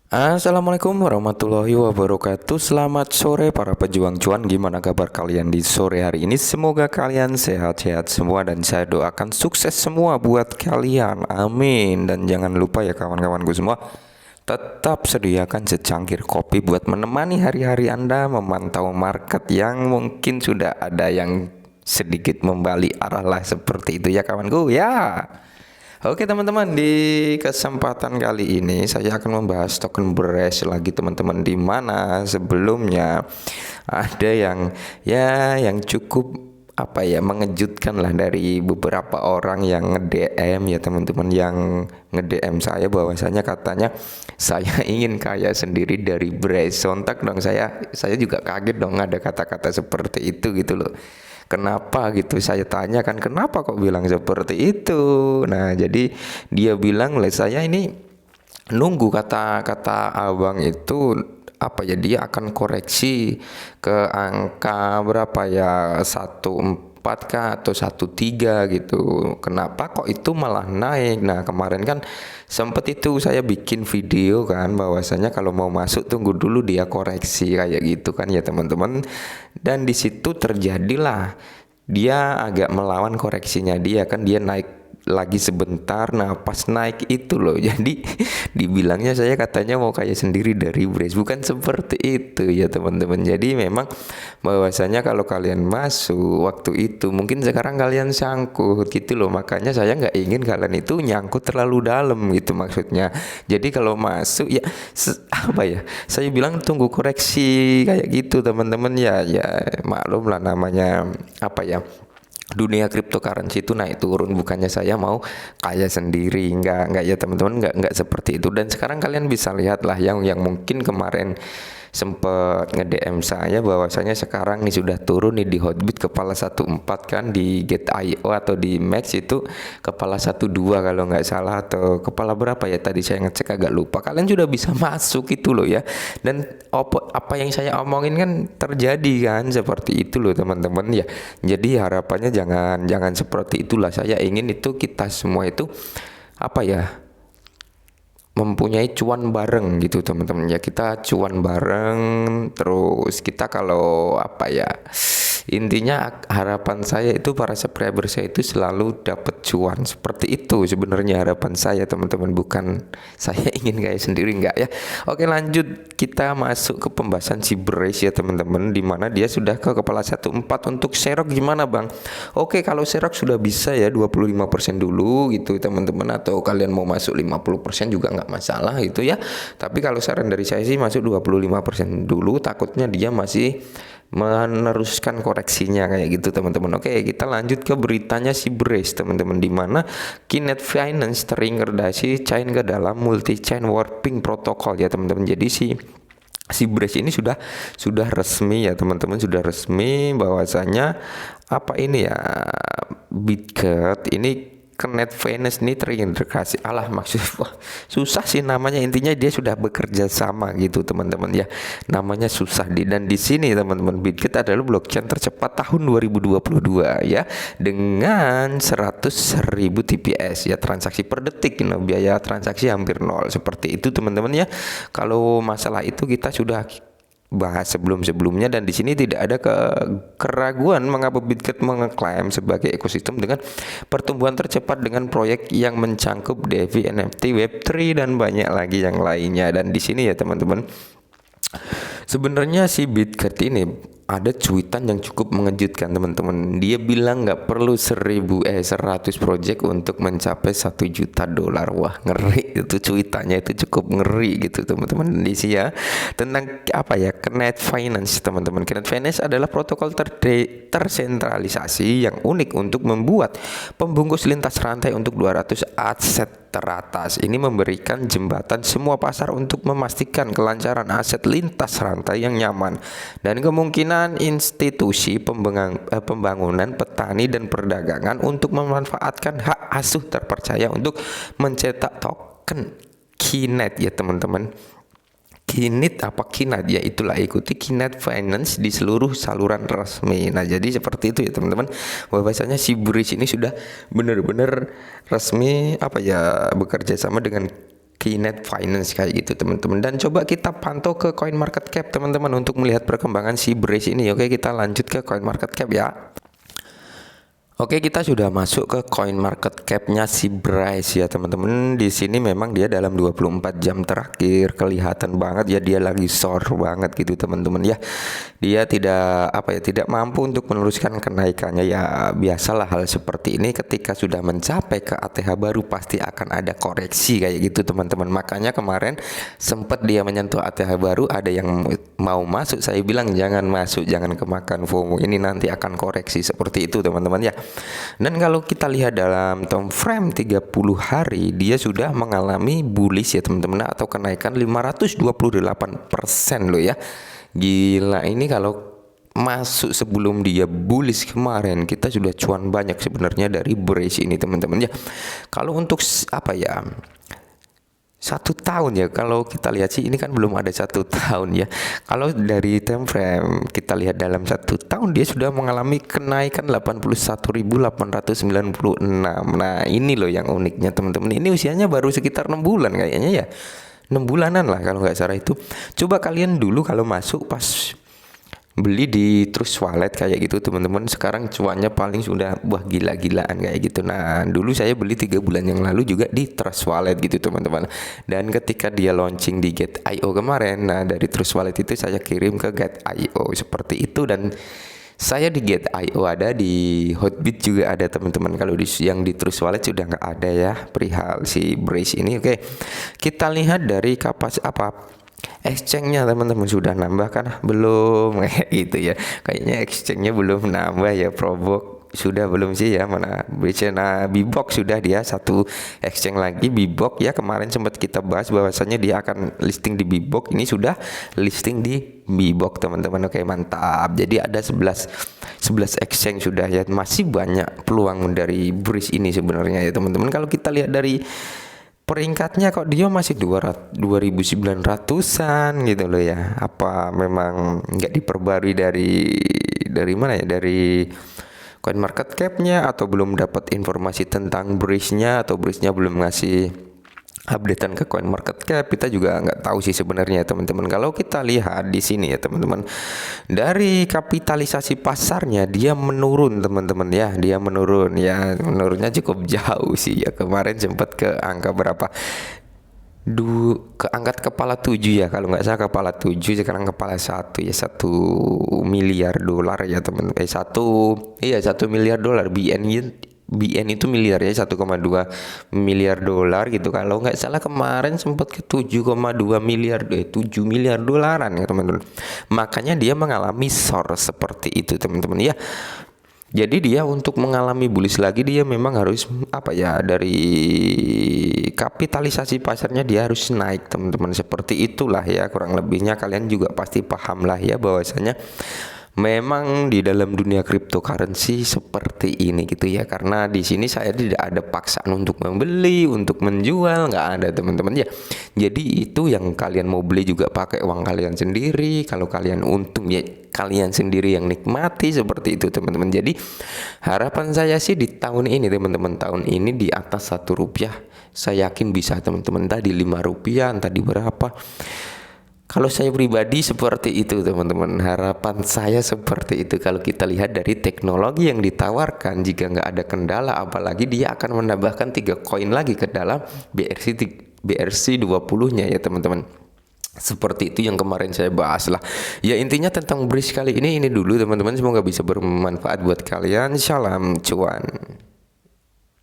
Assalamualaikum warahmatullahi wabarakatuh. Selamat sore para pejuang cuan. Gimana kabar kalian di sore hari ini? Semoga kalian sehat-sehat semua dan saya doakan sukses semua buat kalian. Amin. Dan jangan lupa ya kawan-kawanku semua, tetap sediakan secangkir kopi buat menemani hari-hari Anda memantau market yang mungkin sudah ada yang sedikit membalik arah lah, seperti itu ya kawanku ya. Oke teman-teman, di kesempatan kali ini saya akan membahas token beres lagi teman-teman, di mana sebelumnya ada yang cukup mengejutkan lah dari beberapa orang yang nge-DM ya teman-teman, yang nge-DM saya bahwasanya katanya saya ingin kaya sendiri dari beres. Sontak dong, saya juga kaget dong ada kata-kata seperti itu gitu loh. Kenapa gitu, saya tanya kan, kenapa kok bilang seperti itu. Nah jadi dia bilang lah, saya ini nunggu kata-kata abang itu dia akan koreksi ke angka berapa ya, 14 kah atau 13 gitu. Kenapa kok itu malah naik? Nah kemarin kan sempet itu saya bikin video kan, bahwasanya kalau mau masuk tunggu dulu dia koreksi kayak gitu kan ya teman-teman. Dan di situ terjadilah dia agak melawan koreksinya, dia kan dia naik lagi sebentar. Nah pas naik itu loh, jadi dibilangnya saya katanya mau kaya sendiri dari brace, bukan seperti itu ya teman-teman. Jadi memang bahwasanya kalau kalian masuk waktu itu mungkin sekarang kalian sangkut gitu loh, makanya saya nggak ingin kalian itu nyangkut terlalu dalam gitu maksudnya. Jadi kalau masuk ya saya bilang tunggu koreksi kayak gitu teman-teman ya. Maklum lah, namanya dunia cryptocurrency itu naik turun, bukannya saya mau kaya sendiri, enggak ya teman-teman, enggak seperti itu. Dan sekarang kalian bisa lihat lah yang mungkin kemarin sempet nge-DM saya bahwasanya sekarang nih sudah turun nih di Hotbit kepala 14 kan, di Get.io atau di Max itu kepala 12 kalau nggak salah, atau kepala berapa ya tadi saya ngecek agak lupa. Kalian sudah bisa masuk itu loh ya. Dan apa yang saya omongin kan terjadi kan, seperti itu loh teman-teman ya. Jadi harapannya jangan seperti itulah. Saya ingin itu kita semua itu mempunyai cuan bareng gitu teman-teman ya. Kita cuan bareng, terus kita kalau intinya harapan saya itu para subscriber saya itu selalu dapat cuan, seperti itu sebenarnya harapan saya teman-teman, bukan saya ingin kayak sendiri, enggak ya. Oke lanjut, kita masuk ke pembahasan si Brace ya teman-teman, dimana dia sudah ke kepala 14. Untuk Serok gimana bang? Oke, kalau Serok sudah bisa ya 25% dulu gitu teman-teman, atau kalian mau masuk 50% juga nggak masalah gitu ya. Tapi kalau saran dari saya sih masuk 25% dulu, takutnya dia masih meneruskan koreksinya kayak gitu teman-teman. Oke, kita lanjut ke beritanya si Brace teman-teman, di mana Kinet Finance terintegrasi chain ke dalam multi chain warping protocol ya teman-teman. Jadi si Brace ini sudah resmi ya teman-teman, sudah resmi bahwasanya Bitget ini Kinet Finance ini terintegrasi. Maksud susah sih namanya, intinya dia sudah bekerja sama gitu teman-teman ya. Namanya susah dan di sini teman-teman, Bitget adalah blockchain tercepat tahun 2022 ya, dengan 100.000 TPS ya, transaksi per detik, biaya transaksi hampir nol, seperti itu teman-teman ya. Kalau masalah itu kita sudah bahas sebelum-sebelumnya, dan di sini tidak ada keraguan mengapa Bitget mengeklaim sebagai ekosistem dengan pertumbuhan tercepat dengan proyek yang mencangkup DeFi, NFT, Web3 dan banyak lagi yang lainnya. Dan di sini ya teman-teman, sebenarnya si Bitget ini ada cuitan yang cukup mengejutkan teman-teman. Dia bilang nggak perlu 100 project untuk mencapai $1 juta. Wah ngeri itu cuitannya, itu cukup ngeri gitu teman-teman. Di sini ya tentang Kinet Finance teman-teman. Kinet Finance adalah protokol tersentralisasi yang unik untuk membuat pembungkus lintas rantai untuk 200 aset teratas. Ini memberikan jembatan semua pasar untuk memastikan kelancaran aset lintas rantai yang nyaman dan kemungkinan institusi pembangunan, petani dan perdagangan untuk memanfaatkan hak asuh terpercaya untuk mencetak token Kinet ya teman-teman. Kinet ya itulah, ikuti Kinet Finance di seluruh saluran resmi. Nah jadi seperti itu ya teman-teman, bahwasanya si Brace ini sudah benar-benar resmi bekerja sama dengan Kinet Finance kayak gitu teman-teman. Dan coba kita pantau ke CoinMarketCap teman-teman untuk melihat perkembangan si Brace ini. Oke, kita lanjut ke CoinMarketCap ya. Oke, kita sudah masuk ke CoinMarketCap-nya si Brace ya teman-teman. Di sini memang dia dalam 24 jam terakhir kelihatan banget ya dia lagi sore banget gitu teman-teman ya. Dia tidak mampu untuk meneruskan kenaikannya ya. Biasalah hal seperti ini ketika sudah mencapai ke ATH baru pasti akan ada koreksi kayak gitu teman-teman. Makanya kemarin sempat dia menyentuh ATH baru, ada yang mau masuk, saya bilang jangan masuk, jangan kemakan FOMO, ini nanti akan koreksi seperti itu teman-teman ya. Dan kalau kita lihat dalam time frame 30 hari dia sudah mengalami bullish ya teman-teman, atau kenaikan 528% loh ya. Gila, ini kalau masuk sebelum dia bullish kemarin kita sudah cuan banyak sebenarnya dari Brace ini teman-teman ya. Kalau untuk 1 tahun ya, kalau kita lihat sih ini kan belum ada 1 tahun ya. Kalau dari time frame kita lihat dalam 1 tahun dia sudah mengalami kenaikan 81.896. Nah ini loh yang uniknya teman-teman, ini usianya baru sekitar 6 bulan kayaknya ya, 6 bulanan lah kalau nggak salah itu. Coba kalian dulu kalau masuk pas beli di Trust Wallet kayak gitu teman-teman, sekarang cuannya paling sudah gila-gilaan kayak gitu. Nah dulu saya beli 3 bulan yang lalu juga di Trust Wallet gitu teman-teman, dan ketika dia launching di Get.io kemarin, nah dari Trust Wallet itu saya kirim ke Get.io seperti itu. Dan saya di Get.io ada, di Hotbit juga ada teman-teman. Kalau yang di Trust Wallet sudah nggak ada ya perihal si Brace ini. Oke, kita lihat dari exchange-nya teman-teman sudah nambah kan? Belum kayak gitu ya. Kayaknya exchange-nya belum nambah ya. Probok sudah belum sih ya, mana BCNA Bbox sudah dia satu exchange lagi Bbox ya. Kemarin sempat kita bahas bahwasannya dia akan listing di Bbox, ini sudah listing di Bbox teman-teman. Oke, mantap. Jadi ada 11 exchange sudah ya. Masih banyak peluang dari Brace ini sebenarnya ya teman-teman. Kalau kita lihat dari peringkatnya kok dia masih 2.900-an gitu loh ya. Apa memang nggak diperbarui dari mana ya, dari CoinMarketCap-nya, atau belum dapat informasi tentang Brace-nya, atau Brace-nya belum ngasih updatean ke CoinMarketCap. Kita juga nggak tahu sih sebenarnya teman-teman. Kalau kita lihat di sini ya teman-teman, dari kapitalisasi pasarnya dia menurun teman-teman ya. Dia menurun ya, menurunnya cukup jauh sih ya. Kemarin sempat ke angka berapa, keangkat kepala 7 ya kalau nggak salah, kepala 7, sekarang kepala 1 ya, 1 miliar dolar ya teman. 1 miliar dolar. BN itu miliar ya, 1,2 miliar dolar gitu. Kalau nggak salah kemarin sempat ke 7,2 miliar, 7 miliar dolaran ya teman-teman. Makanya dia mengalami SOR seperti itu teman-teman ya. Jadi dia untuk mengalami bullish lagi dia memang harus dari kapitalisasi pasarnya dia harus naik teman-teman. Seperti itulah ya kurang lebihnya, kalian juga pasti paham lah ya bahwasanya memang di dalam dunia cryptocurrency seperti ini gitu ya. Karena di sini saya tidak ada paksaan untuk membeli, untuk menjual, nggak ada teman-teman ya. Jadi itu yang kalian mau beli juga pakai uang kalian sendiri. Kalau kalian untung ya kalian sendiri yang nikmati, seperti itu teman-teman. Jadi harapan saya sih di tahun ini teman-teman, tahun ini di atas 1 rupiah saya yakin bisa teman-teman. Tadi 5 rupiah, tadi berapa. Kalau saya pribadi seperti itu teman-teman, harapan saya seperti itu. Kalau kita lihat dari teknologi yang ditawarkan, jika nggak ada kendala, apalagi dia akan menambahkan 3 koin lagi ke dalam BRC 20-nya ya teman-teman. Seperti itu yang kemarin saya bahas lah. Ya intinya tentang Brace kali ini dulu teman-teman. Semoga bisa bermanfaat buat kalian. Salam cuan.